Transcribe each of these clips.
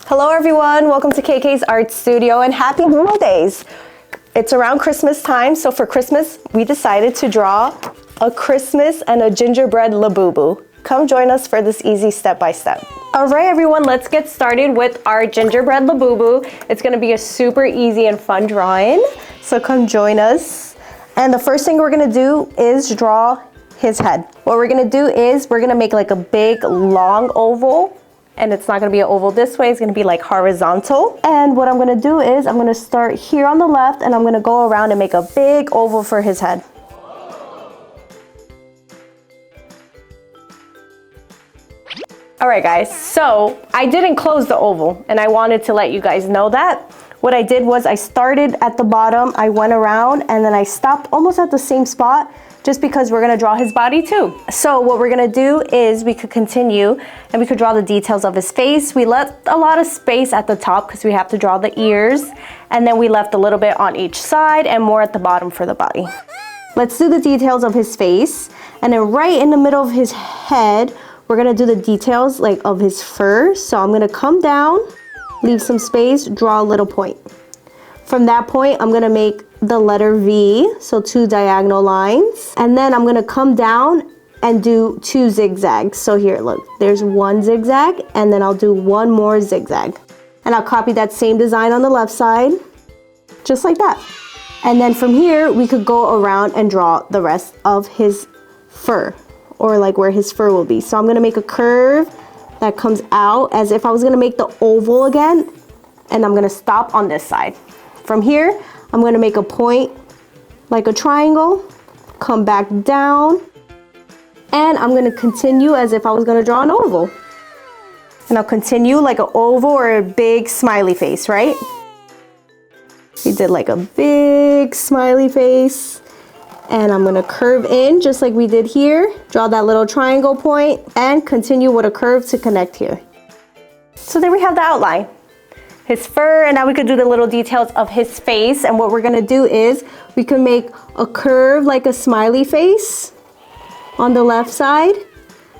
Hello everyone, welcome to KK's Art Studio and happy holidays. It's around Christmas time, so for Christmas we decided to draw a Christmas and a gingerbread Labubu. Come join us for this easy step-by-step. All right everyone, let's get started with our gingerbread Labubu. It's gonna be a super easy and fun drawing, so come join us. And the first thing we're gonna do is draw his head. What we're gonna do is we're gonna make like a big long oval, and it's not gonna be an oval this way, it's gonna be like horizontal. And what I'm gonna do is I'm gonna start here on the left and I'm gonna go around and make a big oval for his head. All right guys, so I didn't close the oval and I wanted to let you guys know that. What I did was I started at the bottom, I went around and then I stopped almost at the same spot just because we're gonna draw his body too. So what we're gonna do is we could continue and we could draw the details of his face. We left a lot of space at the top because we have to draw the ears, and then we left a little bit on each side and more at the bottom for the body. Let's do the details of his face, and then right in the middle of his head, we're gonna do the details like of his fur. So I'm gonna come down, leave some space, draw a little point. From that point, I'm gonna make the letter V, so 2 diagonal lines. And then I'm gonna come down and do 2 zigzags. So here, look, there's 1 zigzag, and then I'll do 1 more zigzag. And I'll copy that same design on the left side, just like that. And then from here, we could go around and draw the rest of his fur, or like where his fur will be. So I'm gonna make a curve that comes out as if I was gonna make the oval again, and I'm gonna stop on this side. From here, I'm gonna make a point like a triangle, come back down, and I'm gonna continue as if I was gonna draw an oval. And I'll continue like an oval or a big smiley face, right? We did like a big smiley face. And I'm gonna curve in just like we did here, draw that little triangle point, and continue with a curve to connect here. So there we have the outline. His fur, and now we could do the little details of his face. And what we're gonna do is we can make a curve like a smiley face on the left side,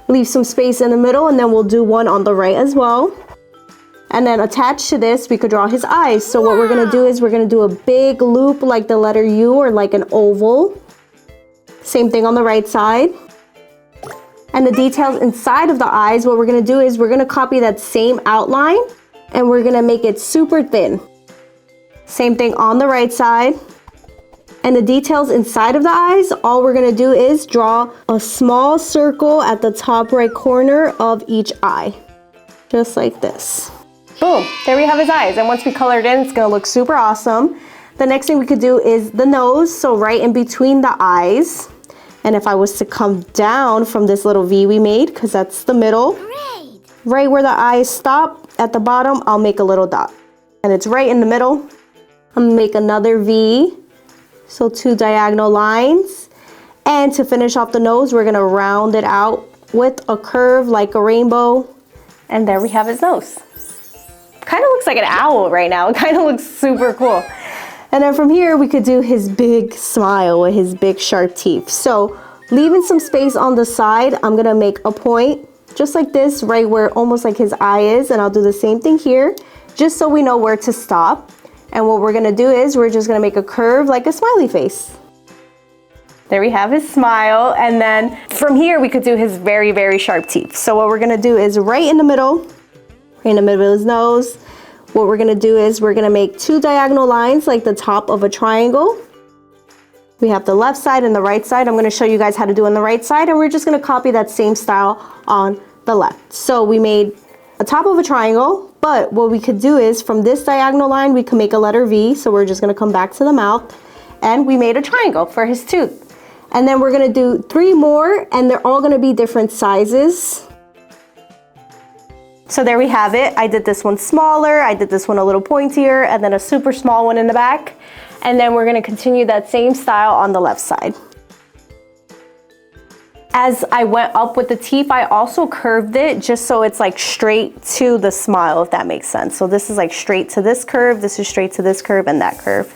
leave some space in the middle, and then we'll do one on the right as well. And then attached to this, we could draw his eyes. So what we're gonna do is we're gonna do a big loop like the letter U or like an oval. Same thing on the right side. And the details inside of the eyes, what we're gonna do is we're gonna copy that same outline and we're gonna make it super thin. Same thing on the right side. And the details inside of the eyes, all we're gonna do is draw a small circle at the top right corner of each eye. Just like this. Boom, there we have his eyes. And once we color it in, it's gonna look super awesome. The next thing we could do is the nose, so right in between the eyes. And if I was to come down from this little V we made, because that's the middle, right where the eyes stop at the bottom, I'll make a little dot. And it's right in the middle. I'm gonna make another V, so 2 diagonal lines. And to finish off the nose, we're gonna round it out with a curve like a rainbow. And there we have his nose. Kind of looks like an owl right now. It kind of looks super cool. And then from here, we could do his big smile with his big sharp teeth. So leaving some space on the side, I'm gonna make a point just like this, right where almost like his eye is. And I'll do the same thing here, just so we know where to stop. And what we're gonna do is we're just gonna make a curve like a smiley face. There we have his smile. And then from here, we could do his very, very sharp teeth. So what we're gonna do is right in the middle of his nose, what we're gonna do is we're gonna make 2 diagonal lines like the top of a triangle. We have the left side and the right side. I'm gonna show you guys how to do on the right side, and we're just gonna copy that same style on the left. So we made a top of a triangle, but what we could do is from this diagonal line, we can make a letter V. So we're just gonna come back to the mouth, and we made a triangle for his tooth. And then we're gonna do 3 more, and they're all gonna be different sizes. So there we have it. I did this one smaller, I did this one a little pointier, and then a super small one in the back. And then we're gonna continue that same style on the left side. As I went up with the teeth, I also curved it just so it's like straight to the smile, if that makes sense. So this is like straight to this curve, this is straight to this curve and that curve.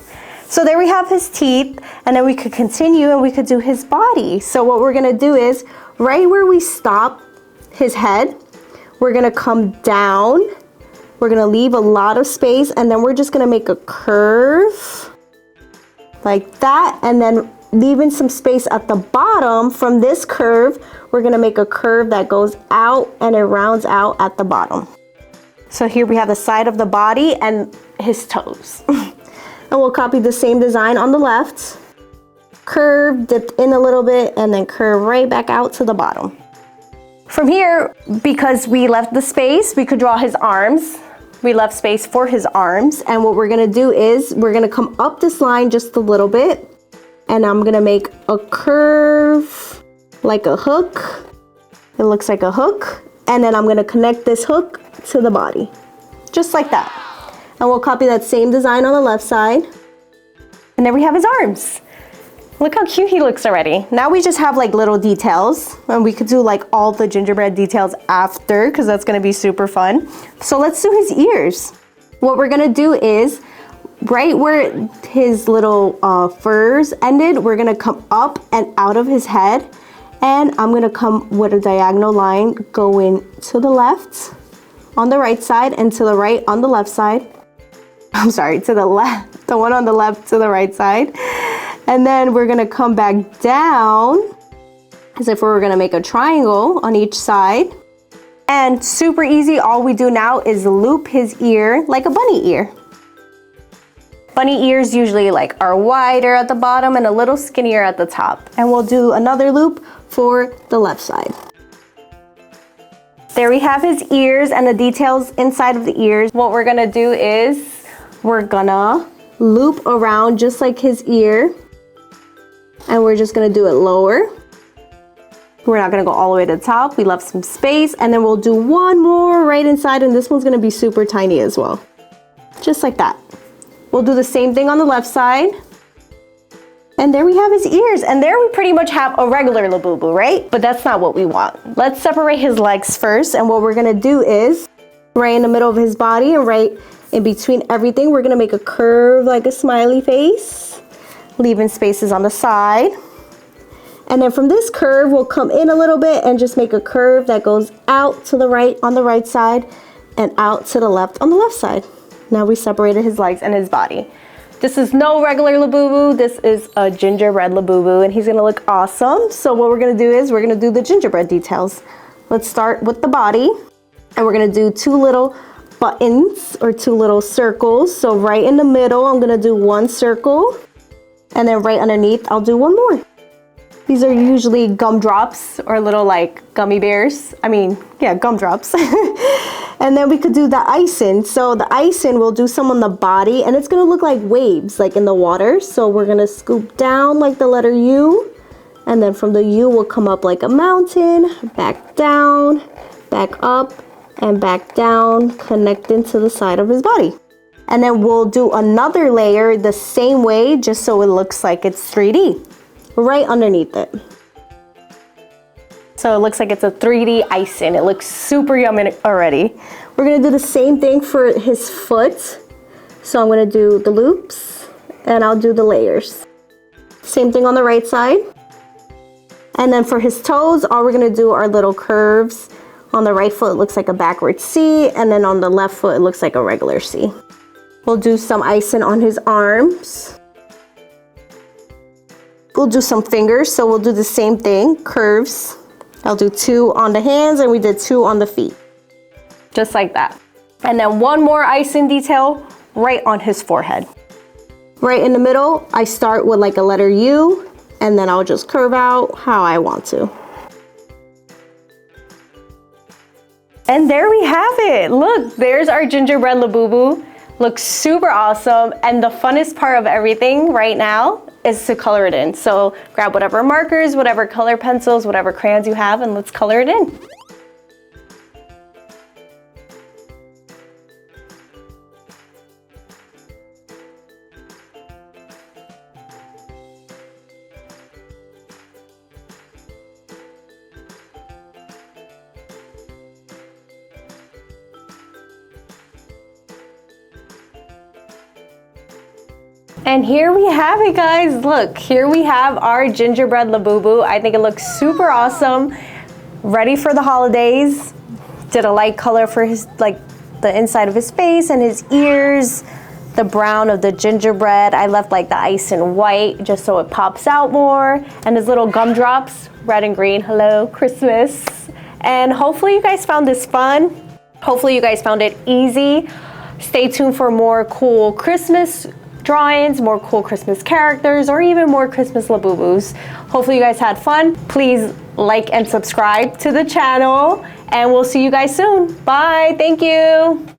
So there we have his teeth, and then we could continue and we could do his body. So what we're gonna do is right where we stop his head, we're gonna come down We're gonna leave a lot of space, and then we're just gonna make a curve like that, and then leaving some space at the bottom from this curve, we're gonna make a curve that goes out and it rounds out at the bottom. So here we have the side of the body and his toes. And we'll copy the same design on the left. Curve, dip in a little bit, and then curve right back out to the bottom. From here, because we left the space, we could draw his arms. We left space for his arms. And what we're gonna do is, we're gonna come up this line just a little bit, and I'm gonna make a curve like a hook. It looks like a hook. And then I'm gonna connect this hook to the body, just like that. And we'll copy that same design on the left side. And there we have his arms. Look how cute he looks already. Now we just have like little details, and we could do like all the gingerbread details after, because that's gonna be super fun. So let's do his ears. What we're gonna do is, right where his little furs ended, we're gonna come up and out of his head, and I'm gonna come with a diagonal line going to the left on the right side and to the right on the left side. I'm sorry, to the left, the one on the left to the right side. And then we're gonna come back down as if we were gonna make a triangle on each side. And super easy, all we do now is loop his ear like a bunny ear. Bunny ears usually like are wider at the bottom and a little skinnier at the top. And we'll do another loop for the left side. There we have his ears and the details inside of the ears. What we're gonna do is we're gonna loop around just like his ear, and we're just gonna do it lower. We're not gonna go all the way to the top. We left some space, and then we'll do one more right inside, and this one's gonna be super tiny as well. Just like that. We'll do the same thing on the left side. And there we have his ears, and there we pretty much have a regular Labubu, right? But that's not what we want. Let's separate his legs first, and what we're gonna do is, right in the middle of his body and right in between everything, we're gonna make a curve like a smiley face, leaving spaces on the side. And then from this curve, we'll come in a little bit and just make a curve that goes out to the right on the right side and out to the left on the left side. Now we separated his legs and his body. This is no regular Labubu, this is a gingerbread Labubu, and he's gonna look awesome. So what we're gonna do is, we're gonna do the gingerbread details. Let's start with the body, and we're gonna do two little buttons or two little circles. So right in the middle, I'm gonna do one circle, and then right underneath, I'll do one more. These are usually gumdrops or little like gummy bears. I mean, yeah, gumdrops. And then we could do the icing. So the icing, we'll do some on the body, and it's gonna look like waves, like in the water. So we're gonna scoop down like the letter U, and then from the U, we'll come up like a mountain, back down, back up, and back down, connecting to the side of his body. And then we'll do another layer the same way, just so it looks like it's 3D, right underneath it. So it looks like it's a 3D icing. It looks super yummy already. We're gonna do the same thing for his foot. So I'm gonna do the loops, and I'll do the layers. Same thing on the right side. And then for his toes, all we're gonna do are little curves. On the right foot, it looks like a backward C, and then on the left foot, it looks like a regular C. We'll do some icing on his arms. We'll do some fingers, so we'll do the same thing, curves. I'll do 2 on the hands, and we did 2 on the feet. Just like that. And then one more icing detail right on his forehead. Right in the middle, I start with like a letter U, and then I'll just curve out how I want to. And there we have it. Look, there's our gingerbread Labubu. Looks super awesome. And the funnest part of everything right now is to color it in. So grab whatever markers, whatever color pencils, whatever crayons you have, and let's color it in. And here we have it, guys. Look, here we have our gingerbread Labubu. I think it looks super awesome. Ready for the holidays. Did a light color for his like the inside of his face and his ears, the brown of the gingerbread. I left like the ice in white just so it pops out more, and his little gumdrops, red and green. Hello, Christmas. And hopefully you guys found this fun. Hopefully you guys found it easy. Stay tuned for more cool Christmas drawings, more cool Christmas characters, or even more Christmas Labubus. Hopefully you guys had fun. Please like and subscribe to the channel, and we'll see you guys soon. Bye, thank you.